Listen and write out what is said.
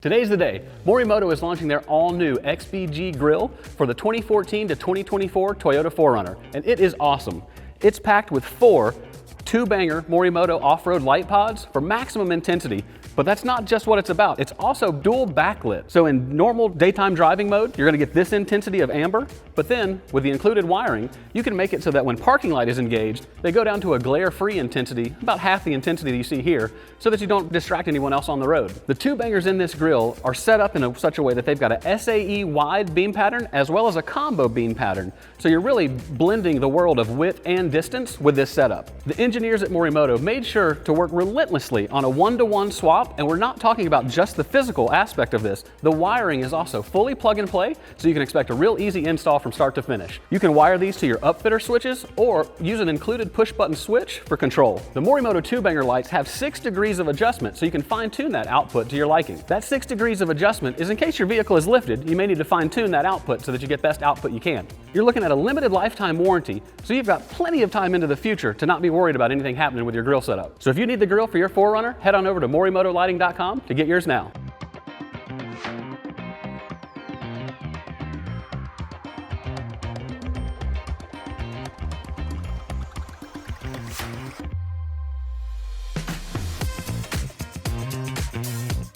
Today's the day. Morimoto is launching their all-new XBG Grille for the 2014 to 2024 Toyota 4Runner, and it is awesome. It's packed with 4 two-banger Morimoto off-road light pods for maximum intensity, but that's not just what it's about. It's also dual backlit. So in normal daytime driving mode, you're gonna get this intensity of amber, but then with the included wiring, you can make it so that when parking light is engaged, they go down to a glare-free intensity, about half the intensity that you see here, so that you don't distract anyone else on the road. The two bangers in this grille are set up in such a way that they've got a SAE wide beam pattern as well as a combo beam pattern. So you're really blending the world of width and distance with this setup. The engineers at Morimoto made sure to work relentlessly on a one-to-one swap, and we're not talking about just the physical aspect of this. The wiring is also fully plug and play, so you can expect a real easy install from start to finish. You can wire these to your upfitter switches or use an included push-button switch for control. The Morimoto two-banger lights have 6 degrees of adjustment, so you can fine-tune that output to your liking. That 6 degrees of adjustment is in case your vehicle is lifted, you may need to fine-tune that output so that you get best output you can. You're looking at a limited lifetime warranty, so you've got plenty of time into the future to not be worried about anything happening with your grill setup. So if you need the grill for your 4Runner, head on over to morimotolighting.com to get yours now.